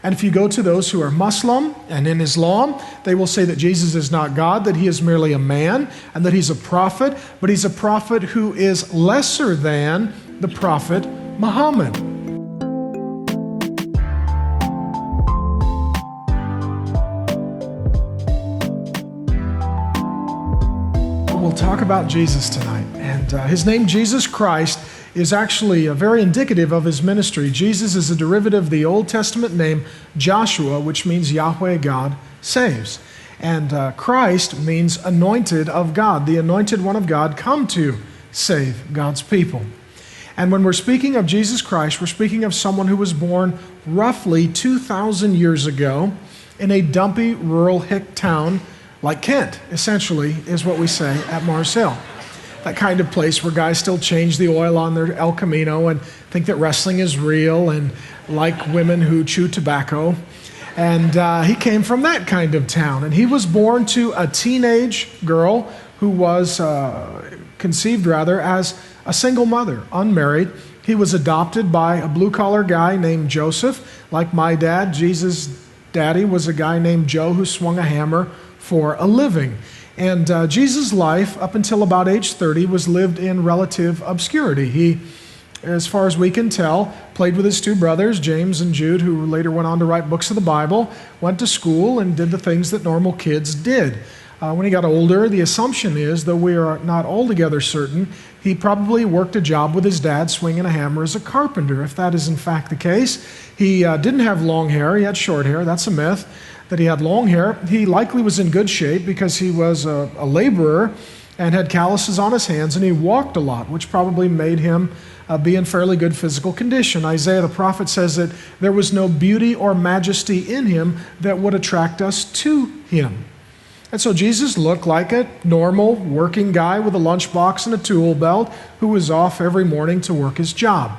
And if you go to those who are Muslim and in Islam, they will say that Jesus is not God, that he is merely a man, and that he's a prophet, but he's a prophet who is lesser than the prophet Muhammad. We'll talk about Jesus tonight, and his name, Jesus Christ, is actually very indicative of his ministry. Jesus is a derivative of the Old Testament name Joshua, which means Yahweh, God, saves. And Christ means anointed of God, the anointed one of God come to save God's people. And when we're speaking of Jesus Christ, we're speaking of someone who was born roughly 2,000 years ago in a dumpy rural hick town like Kent, essentially, is what we say at Mars Hill. That kind of place where guys still change the oil on their El Camino and think that wrestling is real and like women who chew tobacco. And he came from that kind of town. And he was born to a teenage girl who was conceived as a single mother, unmarried. He was adopted by a blue-collar guy named Joseph. Like my dad, Jesus' daddy was a guy named Joe who swung a hammer for a living. And Jesus' life, up until about age 30, was lived in relative obscurity. He, as far as we can tell, played with his two brothers, James and Jude, who later went on to write books of the Bible, went to school, and did the things that normal kids did. When he got older, the assumption is, though we are not altogether certain, he probably worked a job with his dad swinging a hammer as a carpenter. If that is in fact the case, he didn't have long hair, he had short hair. That's a myth. That he had long hair. He likely was in good shape because he was a laborer and had calluses on his hands, and he walked a lot, which probably made him be in fairly good physical condition. Isaiah the prophet says that there was no beauty or majesty in him that would attract us to him. And so Jesus looked like a normal working guy with a lunchbox and a tool belt who was off every morning to work his job.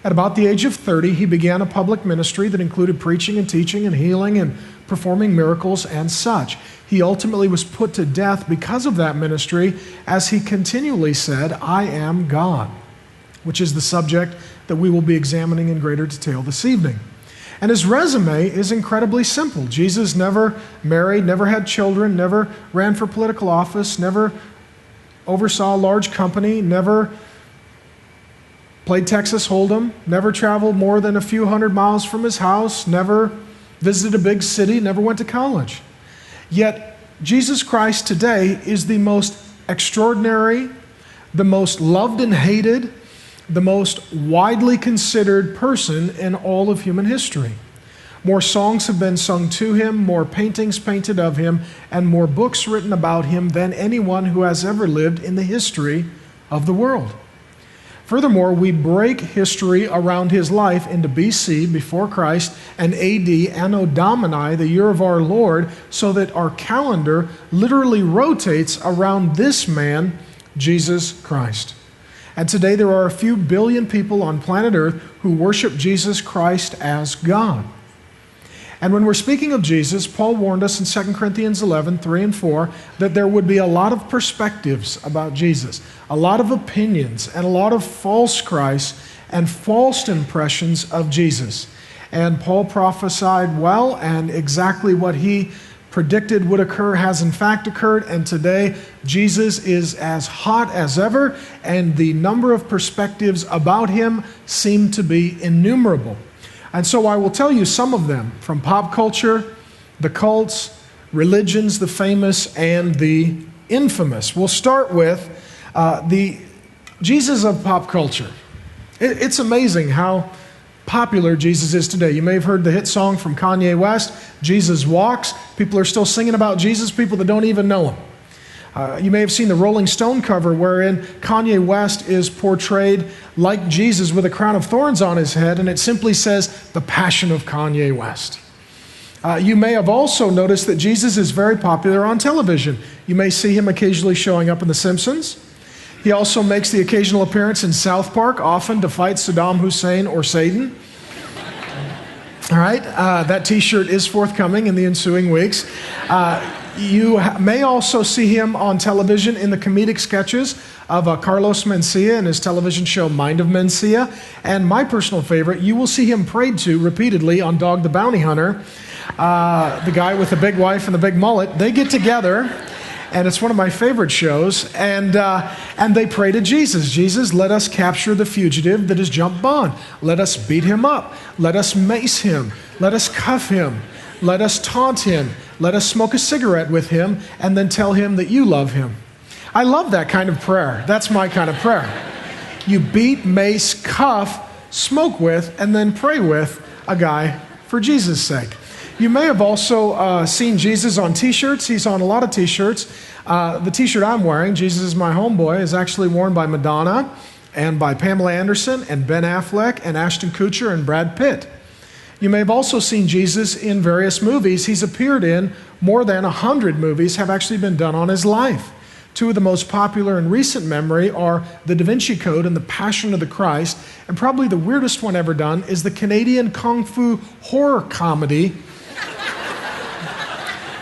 At about the age of 30, he began a public ministry that included preaching and teaching and healing and performing miracles and such. He ultimately was put to death because of that ministry, as he continually said, "I am God," which is the subject that we will be examining in greater detail this evening. And his resume is incredibly simple. Jesus never married, never had children, never ran for political office, never oversaw a large company, never played Texas Hold'em, never traveled more than a few hundred miles from his house, never visited a big city, never went to college. Yet, Jesus Christ today is the most extraordinary, the most loved and hated, the most widely considered person in all of human history. More songs have been sung to him, more paintings painted of him, and more books written about him than anyone who has ever lived in the history of the world. Furthermore, we break history around his life into BC, before Christ, and AD, Anno Domini, the year of our Lord, so that our calendar literally rotates around this man, Jesus Christ. And today there are a few billion people on planet Earth who worship Jesus Christ as God. And when we're speaking of Jesus, Paul warned us in 2 Corinthians 11, 3 and 4, that there would be a lot of perspectives about Jesus, a lot of opinions, and a lot of false Christs and false impressions of Jesus. And Paul prophesied well, and exactly what he predicted would occur has in fact occurred, and today Jesus is as hot as ever, and the number of perspectives about him seem to be innumerable. And so I will tell you some of them, from pop culture, the cults, religions, the famous, and the infamous. We'll start with the Jesus of pop culture. It's amazing how popular Jesus is today. You may have heard the hit song from Kanye West, Jesus Walks. People are still singing about Jesus, people that don't even know him. You may have seen the Rolling Stone cover wherein Kanye West is portrayed like Jesus with a crown of thorns on his head, and it simply says, "The Passion of Kanye West." You may have also noticed that Jesus is very popular on television. You may see him occasionally showing up in The Simpsons. He also makes the occasional appearance in South Park, often to fight Saddam Hussein or Satan. All right, that t-shirt is forthcoming in the ensuing weeks. You may also see him on television in the comedic sketches of Carlos Mencia and his television show Mind of Mencia. And my personal favorite, you will see him prayed to repeatedly on Dog the Bounty Hunter. The guy with the big wife and the big mullet, they get together, and it's one of my favorite shows, and they pray to Jesus. Jesus, let us capture the fugitive that has jumped bond. Let us beat him up. Let us mace him. Let us cuff him. Let us taunt him. Let us smoke a cigarette with him and then tell him that you love him. I love that kind of prayer. That's my kind of prayer. You beat, mace, cuff, smoke with, and then pray with a guy for Jesus' sake. You may have also seen Jesus on t-shirts. He's on a lot of t-shirts. The t-shirt I'm wearing, Jesus is my homeboy, is actually worn by Madonna and by Pamela Anderson and Ben Affleck and Ashton Kutcher and Brad Pitt. You may have also seen Jesus in various movies. He's appeared in more than 100 movies have actually been done on his life. Two of the most popular in recent memory are The Da Vinci Code and The Passion of the Christ. And probably the weirdest one ever done is the Canadian Kung Fu horror comedy,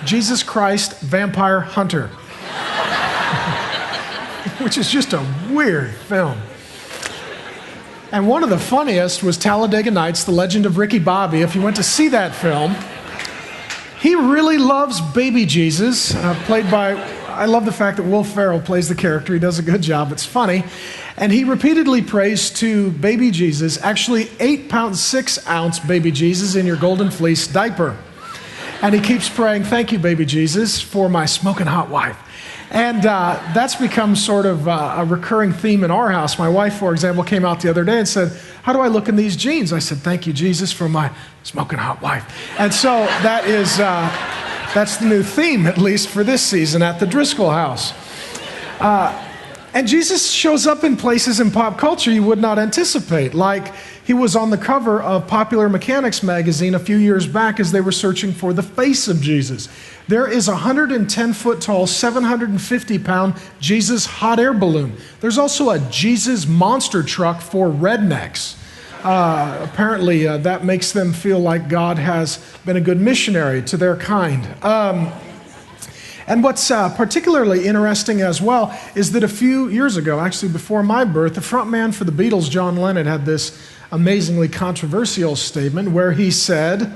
Jesus Christ Vampire Hunter, which is just a weird film. And one of the funniest was Talladega Nights, The Legend of Ricky Bobby. If you went to see that film, he really loves baby Jesus, played by, I love the fact that Will Ferrell plays the character. He does a good job. It's funny. And he repeatedly prays to baby Jesus, actually 8-pound, 6-ounce baby Jesus in your golden fleece diaper. And he keeps praying, thank you, baby Jesus, for my smoking hot wife. And that's become sort of a recurring theme in our house. My wife, for example, came out the other day and said, how do I look in these jeans? I said, thank you, Jesus, for my smoking hot wife. And so that's the new theme, at least for this season at the Driscoll house. And Jesus shows up in places in pop culture you would not anticipate. Like he was on the cover of Popular Mechanics magazine a few years back as they were searching for the face of Jesus. There is a 110-foot tall, 750-pound Jesus hot air balloon. There's also a Jesus monster truck for rednecks. Apparently, that makes them feel like God has been a good missionary to their kind. And what's particularly interesting as well is that a few years ago, actually before my birth, the frontman for the Beatles, John Lennon, had this amazingly controversial statement where he said,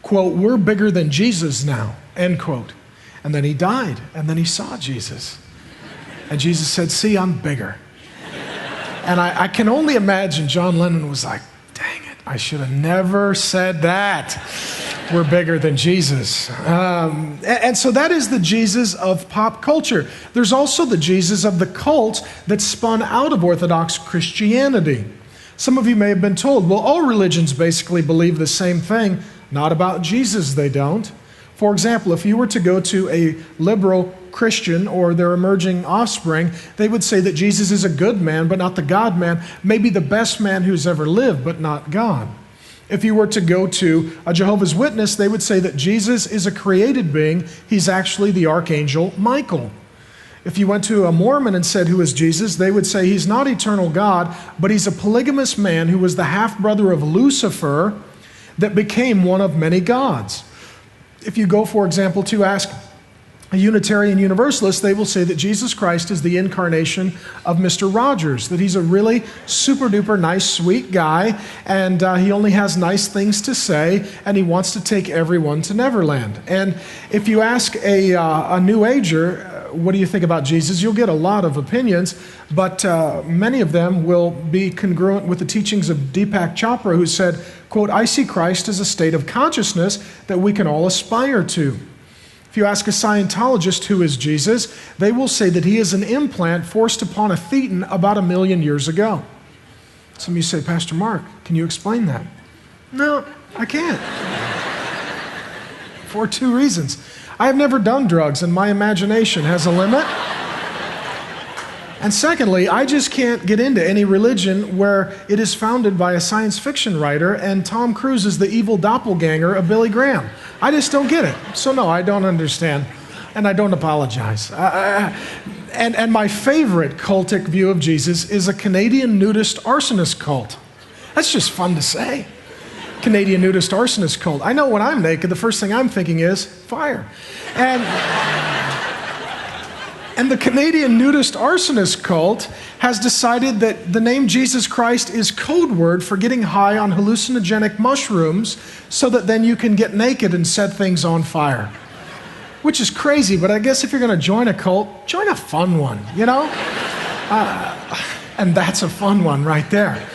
quote, we're bigger than Jesus now, end quote. And then he died, and then he saw Jesus. And Jesus said, see, I'm bigger. And I can only imagine John Lennon was like, dang it, I should have never said that. We're bigger than Jesus. And so that is the Jesus of pop culture. There's also the Jesus of the cult that spun out of Orthodox Christianity. Some of you may have been told, well, all religions basically believe the same thing. Not about Jesus, they don't. For example, if you were to go to a liberal Christian or their emerging offspring, they would say that Jesus is a good man, but not the God man, maybe the best man who's ever lived, but not God. If you were to go to a Jehovah's Witness, they would say that Jesus is a created being. He's actually the archangel Michael. If you went to a Mormon and said, who is Jesus? They would say he's not eternal God, but he's a polygamous man who was the half-brother of Lucifer that became one of many gods. If you go, for example, to ask a Unitarian Universalist, they will say that Jesus Christ is the incarnation of Mr. Rogers, that he's a really super-duper nice, sweet guy, and he only has nice things to say, and he wants to take everyone to Neverland. And if you ask a New Ager, what do you think about Jesus? You'll get a lot of opinions, but many of them will be congruent with the teachings of Deepak Chopra, who said, quote, I see Christ as a state of consciousness that we can all aspire to. If you ask a Scientologist who is Jesus, they will say that he is an implant forced upon a Thetan about 1 million years ago. Some of you say, Pastor Mark, can you explain that? No, I can't. For 2 reasons. I have never done drugs, and my imagination has a limit. And secondly, I just can't get into any religion where it is founded by a science fiction writer and Tom Cruise is the evil doppelganger of Billy Graham. I just don't get it. So no, I don't understand, and I don't apologize. And my favorite cultic view of Jesus is a Canadian nudist arsonist cult. That's just fun to say. Canadian nudist arsonist cult. I know when I'm naked, the first thing I'm thinking is fire. And the Canadian nudist arsonist cult has decided that the name Jesus Christ is code word for getting high on hallucinogenic mushrooms so that then you can get naked and set things on fire. Which is crazy, but I guess if you're going to join a cult, join a fun one, you know? And that's a fun one right there.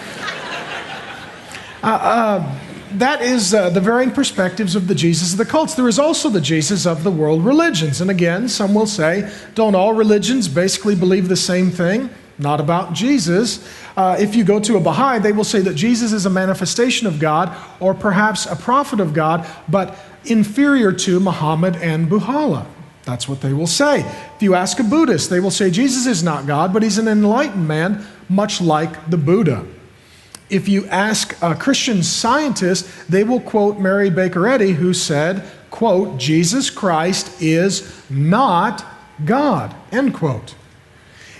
That is the varying perspectives of the Jesus of the cults. There is also the Jesus of the world religions. And again, some will say, don't all religions basically believe the same thing? Not about Jesus. If you go to a Baha'i, they will say that Jesus is a manifestation of God, or perhaps a prophet of God, but inferior to Muhammad and Buddha. That's what they will say. If you ask a Buddhist, they will say Jesus is not God, but he's an enlightened man, much like the Buddha. If you ask a Christian scientist, they will quote Mary Baker Eddy, who said, quote, Jesus Christ is not God, end quote.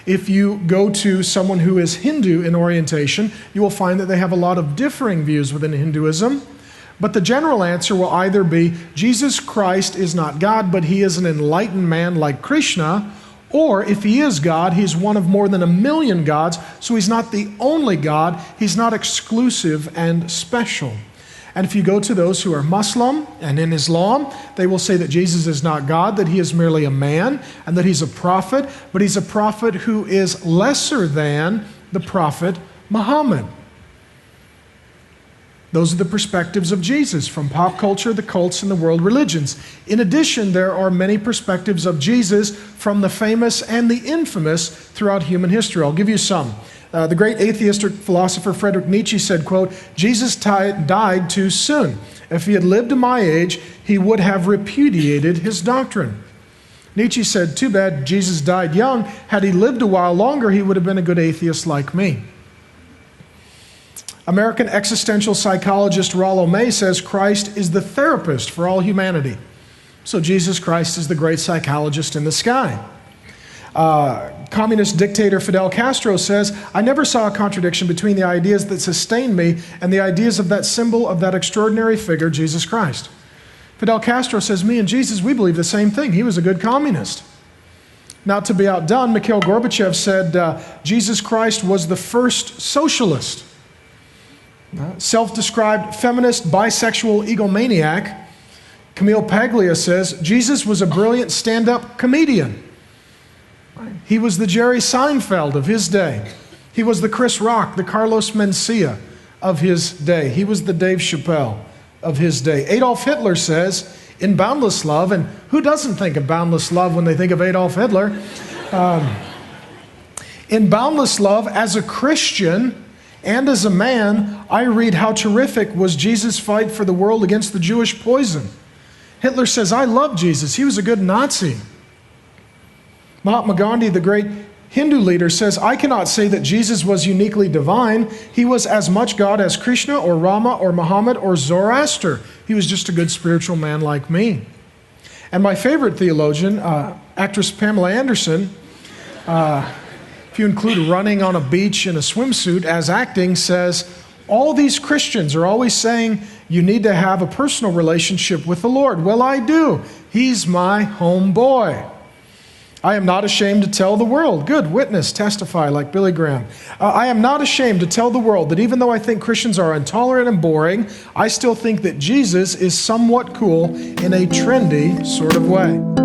If you go to someone who is Hindu in orientation, you will find that they have a lot of differing views within Hinduism. But the general answer will either be Jesus Christ is not God, but he is an enlightened man like Krishna, or if he is God, he's one of more than 1 million gods, so he's not the only God, he's not exclusive and special. And if you go to those who are Muslim and in Islam, they will say that Jesus is not God, that he is merely a man, and that he's a prophet, but he's a prophet who is lesser than the prophet Muhammad. Those are the perspectives of Jesus from pop culture, the cults, and the world religions. In addition, there are many perspectives of Jesus from the famous and the infamous throughout human history. I'll give you some. The great atheistic philosopher Friedrich Nietzsche said, quote, Jesus died too soon. If he had lived to my age, he would have repudiated his doctrine. Nietzsche said, too bad Jesus died young. Had he lived a while longer, he would have been a good atheist like me. American existential psychologist Rollo May says Christ is the therapist for all humanity. So Jesus Christ is the great psychologist in the sky. Communist dictator Fidel Castro says, I never saw a contradiction between the ideas that sustain me and the ideas of that symbol of that extraordinary figure, Jesus Christ. Fidel Castro says, me and Jesus, we believe the same thing. He was a good communist. Not to be outdone, Mikhail Gorbachev said, Jesus Christ was the first socialist. Self-described feminist, bisexual egomaniac, Camille Paglia says, Jesus was a brilliant stand-up comedian. He was the Jerry Seinfeld of his day. He was the Chris Rock, the Carlos Mencia of his day. He was the Dave Chappelle of his day. Adolf Hitler says, in Boundless Love, and who doesn't think of Boundless Love when they think of Adolf Hitler? In Boundless Love, as a Christian, and as a man, I read how terrific was Jesus' fight for the world against the Jewish poison. Hitler says, I love Jesus. He was a good Nazi. Mahatma Gandhi, the great Hindu leader, says, I cannot say that Jesus was uniquely divine. He was as much God as Krishna or Rama or Muhammad or Zoroaster. He was just a good spiritual man like me. And my favorite theologian, actress Pamela Anderson, if you include running on a beach in a swimsuit as acting, says, all these Christians are always saying you need to have a personal relationship with the Lord. Well, I do. He's my homeboy. I am not ashamed to tell the world. Good, witness, testify like Billy Graham. I am not ashamed to tell the world that even though I think Christians are intolerant and boring, I still think that Jesus is somewhat cool in a trendy sort of way.